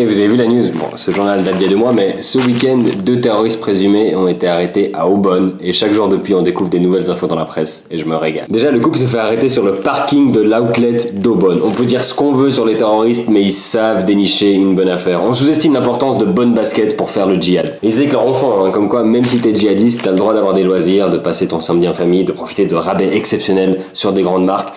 Et vous avez vu la news, bon ce journal date d'il y a 2 mois, mais ce week-end, 2 terroristes présumés ont été arrêtés à Aubonne et chaque jour depuis on découvre des nouvelles infos dans la presse et je me régale. Déjà le couple s'est fait arrêter sur le parking de l'outlet d'Aubonne. On peut dire ce qu'on veut sur les terroristes mais ils savent dénicher une bonne affaire. On sous-estime l'importance de bonnes baskets pour faire le djihad. Et ils disaient que leur enfant, comme quoi même si t'es djihadiste, t'as le droit d'avoir des loisirs, de passer ton samedi en famille, de profiter de rabais exceptionnels sur des grandes marques.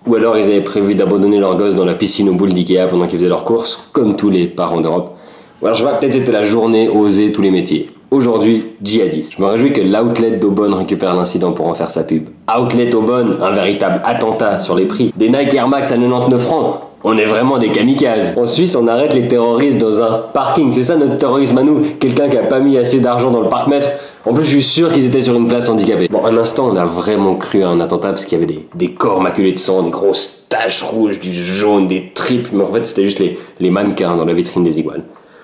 Ou alors ils avaient prévu d'abandonner leurs gosses dans la piscine aux boules d'Ikea pendant qu'ils faisaient leurs courses, comme tous les parents d'Europe. Ou alors je sais pas, peut-être c'était la journée oser tous les métiers. Aujourd'hui, djihadiste. Je me réjouis que l'outlet d'Aubonne récupère l'incident pour en faire sa pub. Outlet Aubonne, un véritable attentat sur les prix. Des Nike Air Max à 99 francs. On est vraiment des kamikazes. En Suisse, on arrête les terroristes dans un parking. C'est ça notre terrorisme à nous. Quelqu'un qui a pas mis assez d'argent dans le parc-mètre. En plus, je suis sûr qu'ils étaient sur une place handicapée. Bon, un instant, on a vraiment cru à un attentat parce qu'il y avait des corps maculés de sang, des grosses taches rouges, du jaune, des tripes. Mais en fait, c'était juste les mannequins dans la vitrine des iguales.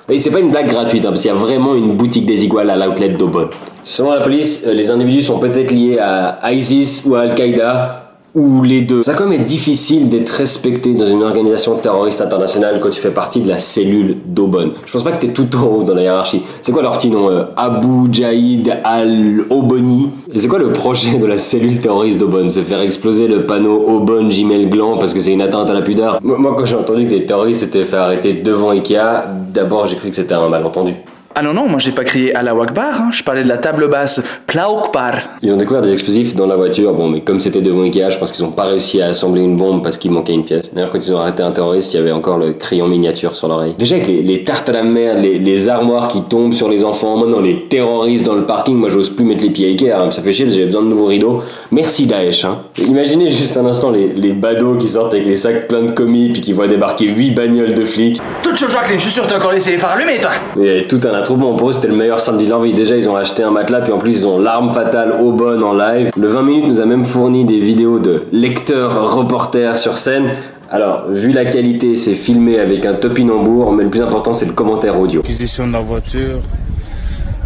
Et c'est pas une blague gratuite, parce qu'il y a vraiment une boutique des iguales à l'outlet d'Aubonne. Selon la police, les individus sont peut-être liés à ISIS ou à Al-Qaïda, ou les deux. Ça va quand même être difficile d'être respecté dans une organisation terroriste internationale quand tu fais partie de la cellule d'Aubonne. Je pense pas que t'es tout en haut dans la hiérarchie. C'est quoi leur petit nom? Abu Jaïd al-Auboni. Et c'est quoi le projet de la cellule terroriste d'Aubonne? C'est faire exploser le panneau Aubonne Jimel Gland parce que c'est une atteinte à la pudeur? Moi quand j'ai entendu que des terroristes s'étaient fait arrêter devant Ikea, d'abord j'ai cru que c'était un malentendu. Ah non, moi j'ai pas crié Allahu Akbar, hein. Je parlais de la table basse, Plaukbar. Ils ont découvert des explosifs dans la voiture, bon mais comme c'était devant Ikea, je pense qu'ils ont pas réussi à assembler une bombe parce qu'il manquait une pièce. D'ailleurs quand ils ont arrêté un terroriste, il y avait encore le crayon miniature sur l'oreille. Déjà avec les tartes à la merde, les armoires qui tombent sur les enfants, maintenant les terroristes dans le parking, moi j'ose plus mettre les pieds à Ikea, hein. Ça fait chier parce que j'avais besoin de nouveaux rideaux. Merci Daesh, hein. Imaginez juste un instant les badauds qui sortent avec les sacs pleins de commis puis qui voient débarquer 8 bagnoles de flics. Toute chose Jacqueline, je suis sûr que t'as encore laissé les phares allumés toi. Et tout un attroupement, pour eux c'était le meilleur samedi de leur vie. Déjà ils ont acheté un matelas puis en plus ils ont l'arme fatale Aubonne en live. Le 20 minutes nous a même fourni des vidéos de lecteurs reporters sur scène. Alors vu la qualité c'est filmé avec un topinambour mais le plus important c'est le commentaire audio. Acquisition de la voiture,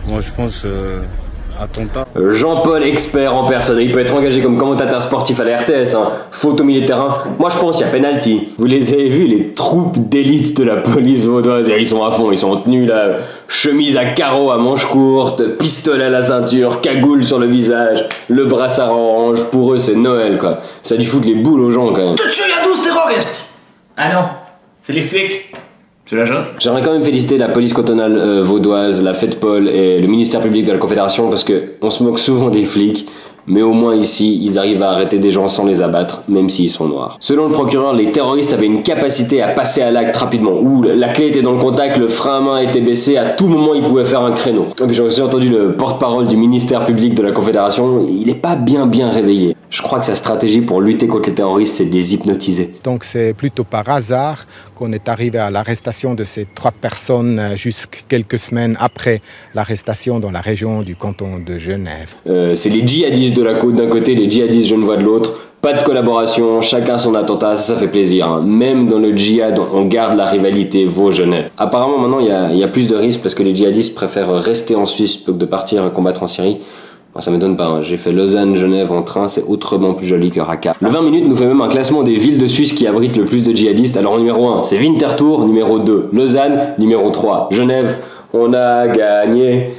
moi je pense attentat. Jean-Paul expert en personne, il peut être engagé comme commentateur sportif à la RTS, hein. Faute au milieu de terrain, moi je pense qu'il y a penalty. Vous les avez vus les troupes d'élite de la police vaudoise, et ils sont à fond, ils sont en tenue là, chemise à carreaux à manches courtes, pistolet à la ceinture, cagoule sur le visage, le brassard orange, pour eux c'est Noël quoi. Ça lui fout les boules aux gens quand même. Tout de suite, il y a 12 terroristes. Ah non, c'est les flics. C'est la jeune. J'aimerais quand même féliciter la police cantonale vaudoise, la FEDPOL et le ministère public de la Confédération parce que on se moque souvent des flics, mais au moins ici, ils arrivent à arrêter des gens sans les abattre, même s'ils sont noirs. Selon le procureur, les terroristes avaient une capacité à passer à l'acte rapidement, où la clé était dans le contact, le frein à main était baissé, à tout moment ils pouvaient faire un créneau. Et puis j'ai aussi entendu le porte-parole du ministère public de la Confédération, il est pas bien réveillé. Je crois que sa stratégie pour lutter contre les terroristes, c'est de les hypnotiser. Donc c'est plutôt par hasard qu'on est arrivé à l'arrestation de ces 3 personnes jusqu'à quelques semaines après l'arrestation dans la région du canton de Genève. C'est les djihadistes de la côte d'un côté, les djihadistes genevois de l'autre. Pas de collaboration, chacun son attentat, ça fait plaisir. Hein. Même dans le djihad, on garde la rivalité Vaud-Genève. Apparemment maintenant il y a plus de risques parce que les djihadistes préfèrent rester en Suisse plutôt que de partir combattre en Syrie. Bon, ça m'étonne pas, hein. J'ai fait Lausanne-Genève en train, c'est autrement plus joli que Raqqa. Le 20 minutes nous fait même un classement des villes de Suisse qui abritent le plus de djihadistes. Alors numéro 1, c'est Winterthur, numéro 2, Lausanne, numéro 3, Genève. On a gagné,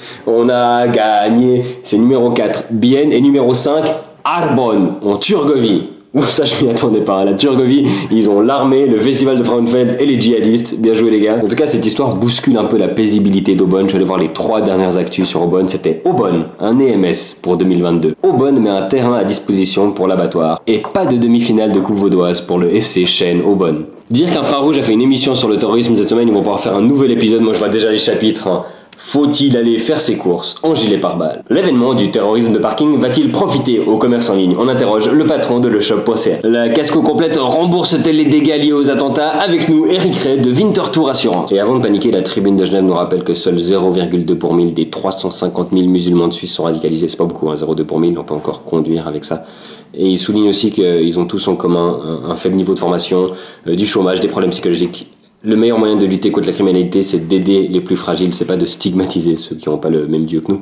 c'est numéro 4, Bienne, et numéro 5, Arbonne, en Turgovie. Ouf, ça je m'y attendais pas. La Turgovie, ils ont l'armée, le festival de Frauenfeld et les djihadistes. Bien joué les gars. En tout cas, cette histoire bouscule un peu la paisibilité d'Aubonne. Je suis allé voir les 3 dernières actus sur Aubonne. C'était Aubonne, un EMS pour 2022. Aubonne met un terrain à disposition pour l'abattoir. Et pas de demi-finale de coupe vaudoise pour le FC Chêne Aubonne. Dire qu'Infrarouge a fait une émission sur le terrorisme cette semaine, ils vont pouvoir faire un nouvel épisode. Moi je vois déjà les chapitres. Hein. Faut-il aller faire ses courses en gilet pare-balles? L'événement du terrorisme de parking va-t-il profiter au commerce en ligne? On interroge le patron de leshop.ca. La casco complète rembourse-t-elle les dégâts liés aux attentats? Avec nous, Eric Ray de Winterthur Assurance. Et avant de paniquer, la tribune de Genève nous rappelle que seuls 0,2 pour 1000 des 350 000 musulmans de Suisse sont radicalisés. C'est pas beaucoup, hein, 0,2 pour 1000, on peut encore conduire avec ça. Et il souligne aussi qu'ils ont tous en commun un faible niveau de formation, du chômage, des problèmes psychologiques. Le meilleur moyen de lutter contre la criminalité, c'est d'aider les plus fragiles, c'est pas de stigmatiser ceux qui n'ont pas le même Dieu que nous.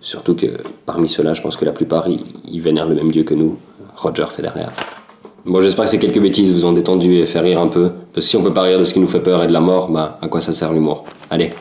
Surtout que parmi ceux-là, je pense que la plupart, ils vénèrent le même Dieu que nous, Roger Federer. Bon, j'espère que ces quelques bêtises vous ont détendu et fait rire un peu. Parce que si on peut pas rire de ce qui nous fait peur et de la mort, bah à quoi ça sert l'humour? Allez.